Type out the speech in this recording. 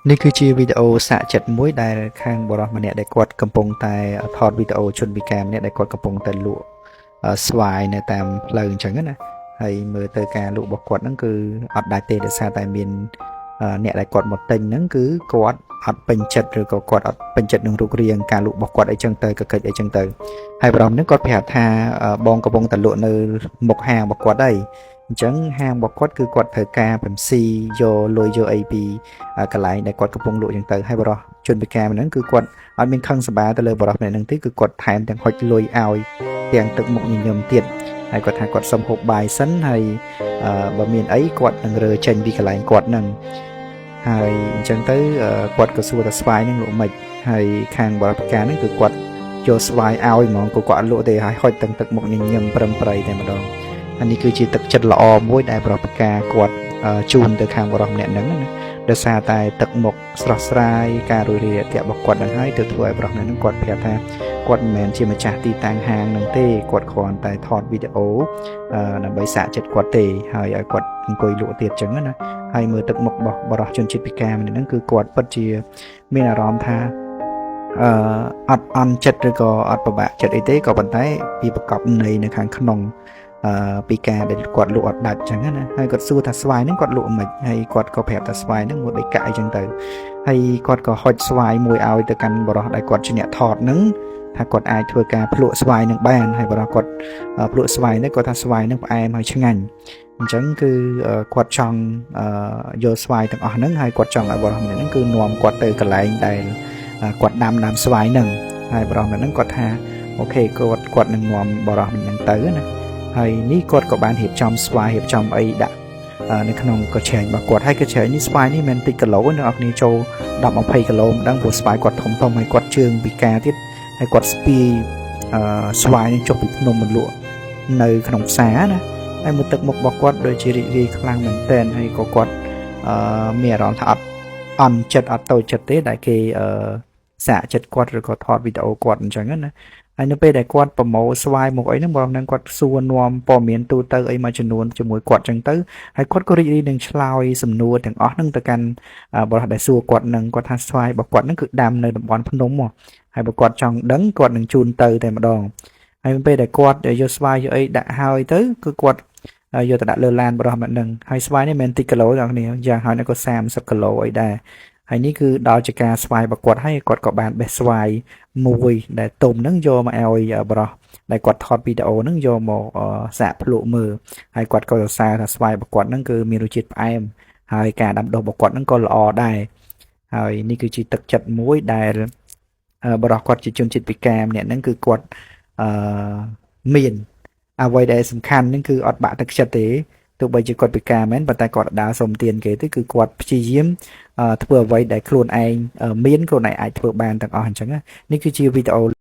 នេះគឺជាវីដេអូសាកចិត្តមួយដែលខាងបរិសម្នាក់ដែលគាត់កំពុងតែថតវីដេអូជនពិការម្នាក់ដែលគាត់កំពុងតែលក់ស្វាយនៅតាមផ្លូវអញ្ចឹងណាហើយមើលទៅការលក់របស់គាត់ហ្នឹងគឺអត់ដាច់ទេដោយសារតែមានអ្នកដែលគាត់មកទិញហ្នឹងគឺគាត់អត់ពេញចិត្តឬក៏គាត់អត់ពេញចិត្តនឹងរូបរាងការលក់របស់គាត់អីចឹងទៅក៏កិច្ចអីចឹងទៅហើយបរិសម្នាក់គាត់ប្រាប់ថាបងកំពុងតែលក់នៅមុខហាងរបស់គាត់ហើយអញ្ចឹងហាងរបស់គាត់គឺគាត់ត្រូវការបំស៊ីយកលុយយកអីពីកន្លែងដែលគាត់កំពុងលក់អញ្ចឹងទៅហើយបរិសជនពិការហ្នឹងគឺគាត់អត់មានខឹងសម្បាទៅលើបរិសម្នាក់ហ្នឹងទេគឺគាត់ថែមទាំងហុចលុយឲ្យទាំងទឹកមុខញញឹមទៀតហើយគាត់ថាគាត់សុំហូបបាយសិនហើយបើមានអីគាត់នឹងរើចេញពីកន្លែងគាត់ហ្នឹងហើយអញ្ចឹងទៅគាត់ក៏សួរថាស្វាយហ្នឹងលក់មិនហើយខាងបរិសពិការហ្នឹងគឺគាត់យកស្វាយឲ្យហ្មងគាត់អត់លក់ទេហើយហុចទាំងទឹកមុខញញឹមប្រឹមប្រៃតែម្ដងអានេះគឺជាទឹកចិត្តល្អមួយដែលបរិសពិការគាត់ជូនទៅខាងបរិសម្នាក់ហ្នឹងណាដោយសារតែទឹកមុខស្រស់ស្រាយការរួយរាយរាក់ទាក់របស់គាត់នឹងហើយទៅធ្វើឲ្យបរិសម្នាក់ហ្នឹងគាត់ប្រាប់ថាគាត់មិនមែនជាម្ចាស់ទីតាំងហាងហ្នឹងទេគាត់គ្រាន់តែថតវីដេអូដើម្បីសាកចិត្តគាត់ទេហើយឲ្យគាត់អង្គុយលក់ទៀតចឹងណាហើយមើលទឹកមុខរបស់បរិសជនជាតិពិការម្នាក់ហ្នឹងគឺគាត់ពិតជាមានអារម្មណ៍ថាអត់អន់ចិត្តឬក៏អត់ពិបាកចិត្តអីទេក៏ប៉ុន្តែពីប្រកបន័យនៅខាងក្នុងពីការដែលគាត់លក់អត់ដាច់ចឹងណាហើយគាត់សួរថាស្វាយហ្នឹងគាត់លក់មិនហើយគាត់ក៏ប្រាប់ថាស្វាយហ្នឹងមួយបីកាក់អីចឹងទៅហើយគាត់ក៏ហុចស្វាយមួយឲ្យទៅកាន់បរិសដែលគាត់ជាអ្នកថតហ្នឹងថាគាត់អាចធ្វើការភ្លក់ស្វាយនឹងបានហើយបរិសគាត់ភ្លក់ស្វាយហ្នឹងគាត់ថាស្វាយហ្នឹងផ្អែមហើយឆ្ងាញ់អញ្ចឹងគឺគាត់ចង់យកស្វាយទាំងអស់ហ្នឹងហើយគាត់ចង់ឲ្យបរិសម្នាក់ហ្នឹងគឺនាំគាត់ទៅកន្លែងដែលគាត់ដាំស្វាយហ្នឹងហើយបរិសម្នាក់ហ្នឹងគាត់ថាអូខេគាត់នឹងនាំបរិសម្នាក់ហ្នឹងទៅណាហើយនេះគាត់ក៏បានរៀបចំស្វាយរៀបចំអីដាក់នៅក្នុងកញ្ឆែងរបស់គាត់ហើយកញ្ឆែងនេះស្វាយនេះមិនតិចគីឡូទេអ្នកនរគ្នាចូល10-20គីឡូម្ដងព្រោះស្វាយគាត់ធំហើយគាត់ជើងពិការទៀតហើយគាត់ស្ពាយស្វាយនេះចុះពីភ្នំមកលក់នៅក្នុងផ្សារណាហើយមើលទឹកមុខរបស់គាត់ដូចជារីករាយខ្លាំងមែនទែនហើយក៏គាត់មានអារម្មណ៍ថាអត់អន់ចិត្តអត់តូចចិត្តទេដែលគេសាកចិត្តគាត់ឬក៏ថតវីដេអូគាត់អញ្ចឹងណាហើយនៅពេលដែលគាត់ប្រម៉ូស្វាយមកអីហ្នឹងបងហ្នឹងគាត់សួរនាំព័ត៌មានទូទៅអីមួយចំនួនជាមួយគាត់ចឹងទៅហើយគាត់ក៏រីករាយនឹងឆ្លើយសំណួរទាំងអស់ហ្នឹងទៅកាន់បរិសដែលសួរគាត់ហ្នឹងគាត់ថាស្វាយរបស់គាត់ហ្នឹងគឺដាំនៅតំបន់ភ្នំមកហើយបើគាត់ចង់ដឹងគាត់នឹងជូនទៅតែម្ដងហើយពេលដែលគាត់យកស្វាយយកអីដាក់ហើយទៅគឺគាត់យកទៅដាក់លើឡានបរិសម្នាក់ហ្នឹងហើយស្វាយនេះមិនមែនតិចគីឡូទេបងប្អូនយ៉ាងហើយក៏30គីឡូអីដែរហើយនេះគឺដល់ជាការស្វាយរបស់គាត់ហើយគាត់ក៏បានបេះស្វាយមួយដែលទុំហ្នឹងយកមកឲ្យបរិសដែលគាត់ថតវីដេអូហ្នឹងយកមកសាកភ្លក់មើលហើយគាត់ក៏សរសើរថាស្វាយរបស់គាត់ហ្នឹងគឺមានរសជាតិផ្អែមហើយការដាំដុះរបស់គាត់ហ្នឹងក៏ល្អដែរហើយនេះគឺជាទឹកចិត្តមួយដែលបរិសគាត់ជាជនជាតិពិការម្នាក់ហ្នឹងគឺគាត់មានអ្វីដែលសំខាន់ហ្នឹងគឺអត់បាក់ទឹកចិត្តទេទោះបីជាគាត់ពិការមែនប៉ុន្តែគាត់ដើរសុំទានគេទេគឺគាត់ព្យាយាមធ្វើអ្វីដែលខ្លួនឯងមានខ្លួនឯងអាចធ្វើបានទាំងអស់អញ្ចឹងនេះគឺជាវីដេអូ